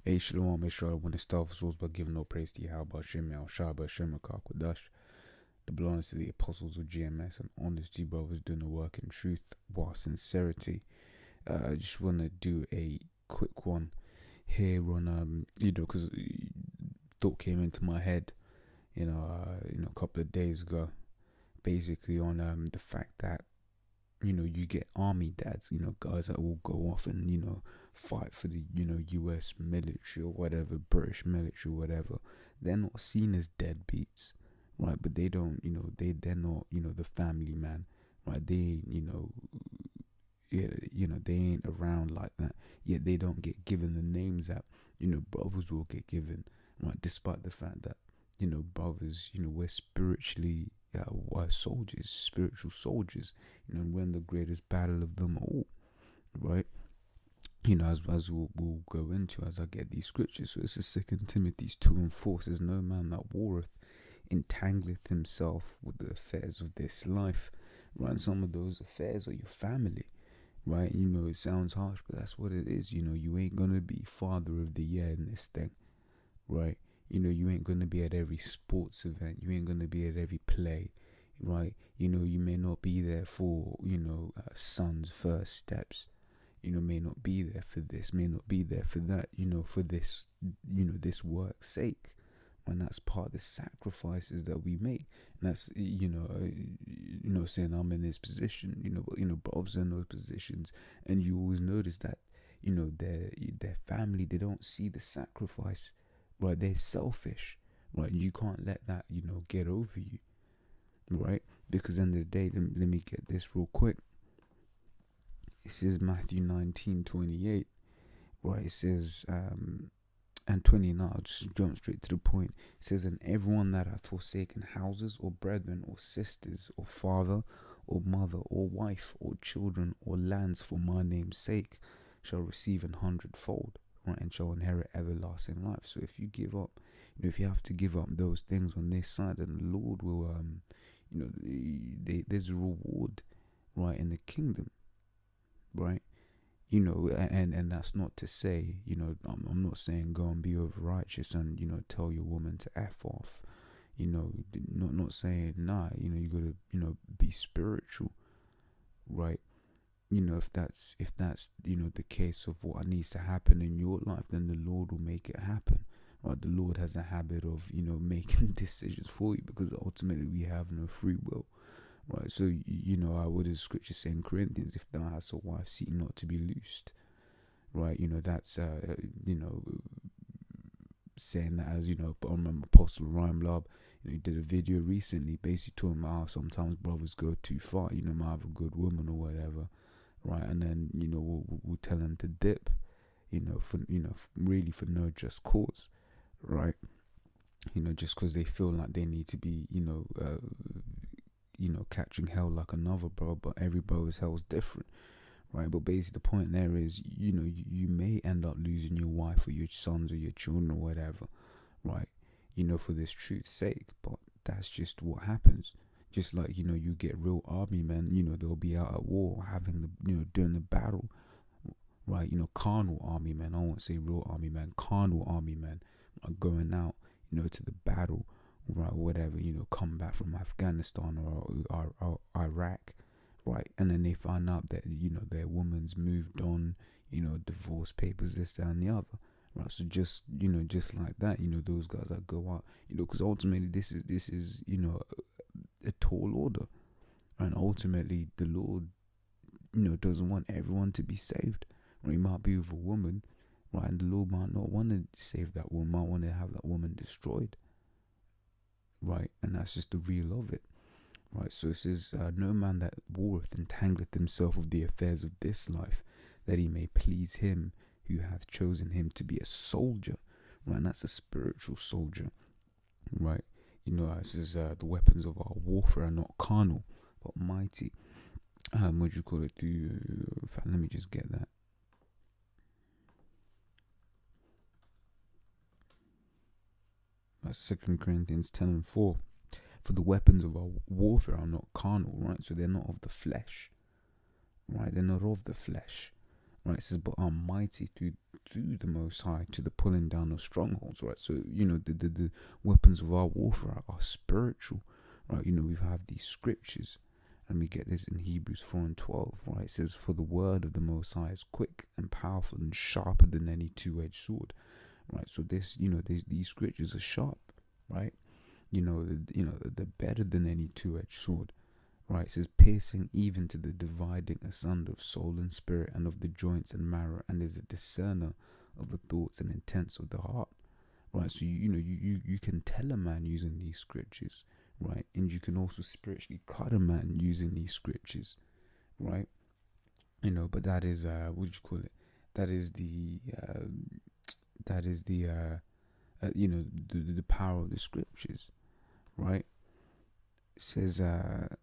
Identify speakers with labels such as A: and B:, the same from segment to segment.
A: Hey, Shalom, Israel, when the stuff was by giving no praise to Yahweh, Shem, Yahweh, Shabbat, Shem, Kodash, the belongs to the apostles of GMS and honesty brothers doing the work in truth while sincerity. I just want to do a quick one here on, because thought came into my head, a couple of days ago, basically on the fact that you get army dads, guys that will go off and, fight for the, US military or whatever, British military or whatever. They're not seen as deadbeats, right? But they don't, they're not, the family man, right? They, they ain't around like that. Yet they don't get given the names that, brothers will get given, right? Despite the fact that, brothers, we're spiritually soldiers, spiritual soldiers, we're in the greatest battle of them all, right? As we'll go into as I get these scriptures. So this is 2 Timothy 2:4 says, "No man that warreth entangleth himself with the affairs of this life," right? And some of those affairs are your family, right? It sounds harsh, but that's what it is. You ain't gonna be father of the year in this thing, right? You ain't gonna be at every sports event. You ain't gonna be at every play, right? You may not be there for, son's first steps. May not be there for this, may not be there for that, for this, this work's sake. And that's part of the sacrifices that we make. And that's, saying I'm in this position, but Bob's in those positions. And you always notice that, their family, they don't see the sacrifice, right? They're selfish, right? You can't let that, get over you, right? Because at the end of the day, let me get this real quick. It says Matthew 19:28, right? It says, and 29, I'll just jump straight to the point. It says, "And everyone that hath forsaken houses, or brethren, or sisters, or father, or mother, or wife, or children, or lands for my name's sake, shall receive 100-fold, right? And shall inherit everlasting life." So if you give up, if you have to give up those things on this side, then the Lord will, there's a reward, right, in the kingdom, right? And that's not to say, I'm not saying go and be over righteous and, tell your woman to F off, not saying, nah, you gotta, be spiritual, right? If that's, the case of what needs to happen in your life, then the Lord will make it happen, right? The Lord has a habit of, making decisions for you, because ultimately we have no free will. Right, so what does Scripture say in Corinthians? If thou hast a wife, seek not to be loosed. Right, that's saying that as but I remember Apostle Ryan Blob, he did a video recently, basically talking about how sometimes brothers go too far. Might have a good woman or whatever, right, and then we'll tell them to dip, for really for no just cause, right? Just because they feel like they need to be, catching hell like another bro, but every brother's hell is different, right? But basically the point there is, you may end up losing your wife or your sons or your children or whatever, right? For this truth's sake, but that's just what happens. Just like, you get real army men, they'll be out at war having the, doing the battle, right? Carnal army men, I won't say real army men, carnal army men are going out, to the battle, right, whatever, come back from Afghanistan or Iraq, right, and then they find out that, their woman's moved on, divorce papers, this, that, and the other, right? So just like that, those guys that go out, because ultimately this is, a tall order, and ultimately the Lord, doesn't want everyone to be saved, right? He might be with a woman, right, and the Lord might not want to save that woman, might want to have that woman destroyed, right? And that's just the real of it, right? So it says, "No man that warreth entangleth himself with the affairs of this life, that he may please him who hath chosen him to be a soldier," right? And that's a spiritual soldier, right? It says, "The weapons of our warfare are not carnal, but mighty." What do you call it? In fact, let me just get that. That's 2 Corinthians 10:4. "For the weapons of our warfare are not carnal," right? So they're not of the flesh, right? They're not of the flesh, right? It says, but are mighty through the Most High to the pulling down of strongholds, right? So, the weapons of our warfare are spiritual, right? We have these scriptures, and we get this in Hebrews 4:12, right? It says, for the word of the Most High is quick and powerful and sharper than any two-edged sword, right? So these scriptures are sharp, right? They're better than any two-edged sword, right? It says, piercing even to the dividing asunder of soul and spirit and of the joints and marrow, and is a discerner of the thoughts and intents of the heart, right? So you can tell a man using these scriptures, right? And you can also spiritually cut a man using these scriptures, right? But that is what do you call it? That is the the power of the scriptures, right? It says it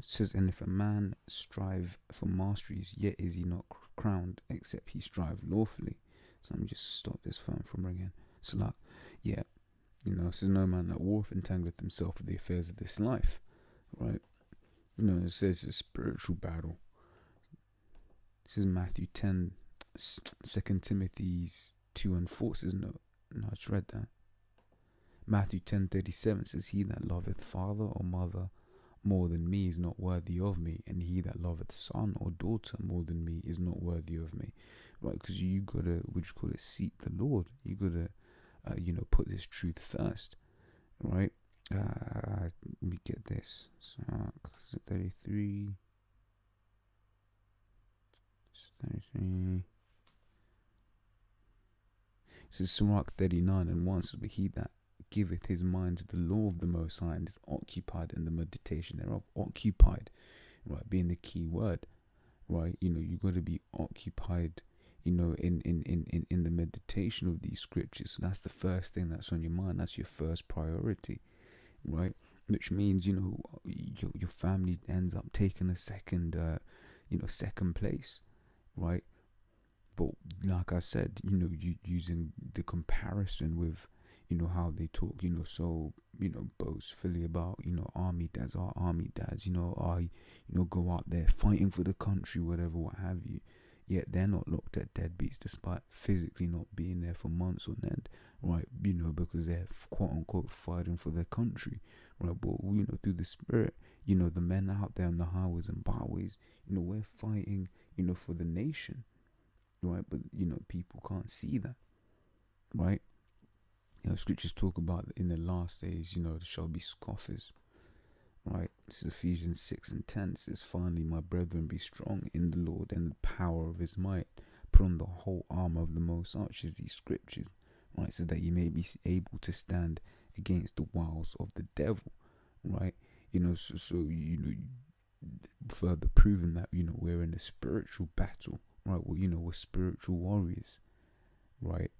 A: says, and if a man strive for masteries, yet is he not crowned, except he strive lawfully. So let me just stop this phone from ringing. So it says, no man that warreth entangleth himself with the affairs of this life, right? It says a spiritual battle. This is Matthew 10, 2 Timothy 2:4 says, no, I just read that. Matthew 10:37 says, he that loveth father or mother more than me is not worthy of me, and he that loveth son or daughter more than me is not worthy of me, right? Because you gotta, seek the Lord. You gotta, put this truth first, right? Let me get this. So, 33. It says Sirach 39:1 says, but he that giveth his mind to the law of the Most High and is occupied in the meditation thereof. Occupied, right, being the key word, right? You got to be occupied, in the meditation of these scriptures. So that's the first thing that's on your mind. That's your first priority, right? Which means your family ends up taking a second place, right? But like I said, you using the comparison with how they talk, so boastfully about army dads, our army dads, I go out there fighting for the country, whatever, what have you. Yet they're not looked at deadbeats, despite physically not being there for months on end, right? Because they're quote unquote fighting for their country, right? But through the spirit, the men out there on the highways and byways, we're fighting, for the nation, right? But people can't see that, right? Scriptures talk about in the last days, there shall be scoffers, right? This is Ephesians 6:10. It says, finally, my brethren, be strong in the Lord and the power of his might. Put on the whole armor of the Most High, which is these scriptures, right? It says that you may be able to stand against the wiles of the devil, right? Further proving that we're in a spiritual battle, right? Well, we're spiritual warriors, right?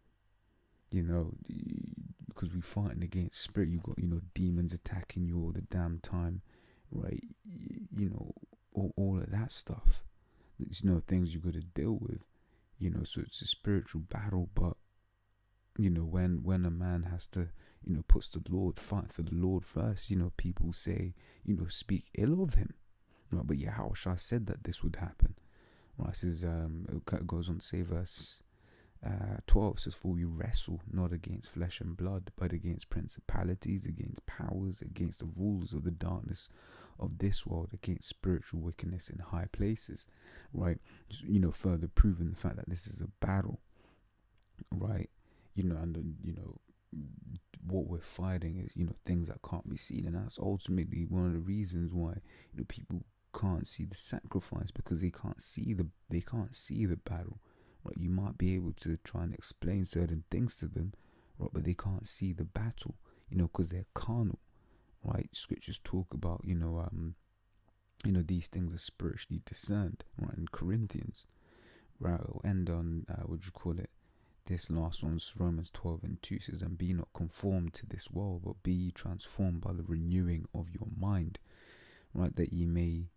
A: Because we're fighting against spirit. You got demons attacking you all the damn time, right? All of that stuff. It's things you got to deal with. So it's a spiritual battle. But when a man has to puts the Lord, fight for the Lord first, people say speak ill of him, right? But Yahushua said that this would happen, right? It says it goes on to say verse 12 says, for we wrestle not against flesh and blood, but against principalities, against powers, against the rulers of the darkness of this world, against spiritual wickedness in high places, right? Further proving the fact that this is a battle, right? What we're fighting is things that can't be seen, and that's ultimately one of the reasons why people can't see the sacrifice, because they can't see the battle. Right, you might be able to try and explain certain things to them, right, but they can't see the battle, because they're carnal, right? Scriptures talk about, these things are spiritually discerned, right? In Corinthians, right? It'll end on, this last one's Romans 12:2 says, and be not conformed to this world, but be ye transformed by the renewing of your mind, right? That ye may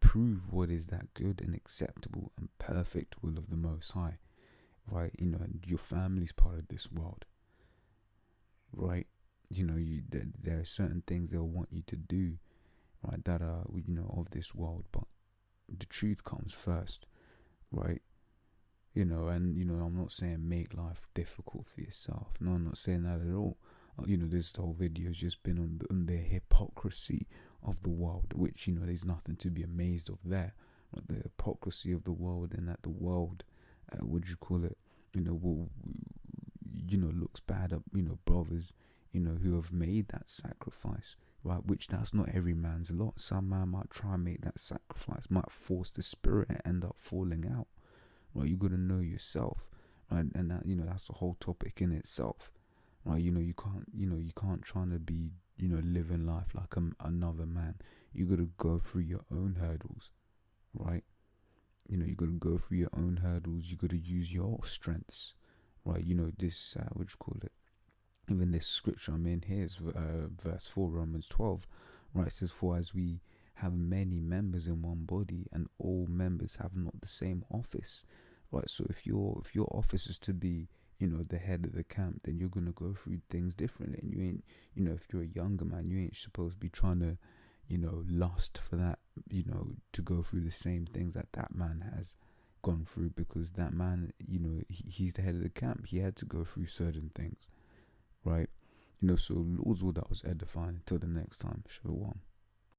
A: prove what is that good and acceptable and perfect will of the Most High, right? And your family's part of this world, right? There are certain things they'll want you to do, right, that are of this world, but the truth comes first, right? You know, and I'm not saying make life difficult for yourself. No, I'm not saying that at all. This whole video has just been on the hypocrisy of the world, which there's nothing to be amazed of there. But the hypocrisy of the world, and that the world, what do you call it? Will looks bad at brothers, who have made that sacrifice, right? Which that's not every man's lot. Some man might try and make that sacrifice, might force the spirit and end up falling out. Right, you gotta know yourself, right? And that that's the whole topic in itself, right? You can't try to be living life like another man. You gotta go through your own hurdles, right? You gotta go through your own hurdles. You gotta use your strengths, right? This what you call it? Even this scripture I'm in here is verse 4, Romans 12, right? It says, "For as we have many members in one body, and all members have not the same office," right? So if your office is to be the head of the camp, then you're gonna go through things differently. And you ain't if you're a younger man, you ain't supposed to be trying to lust for that, to go through the same things that man has gone through, because that man, he's the head of the camp. He had to go through certain things, right? So Lord's will, that was edifying. Until the next time, Shalom.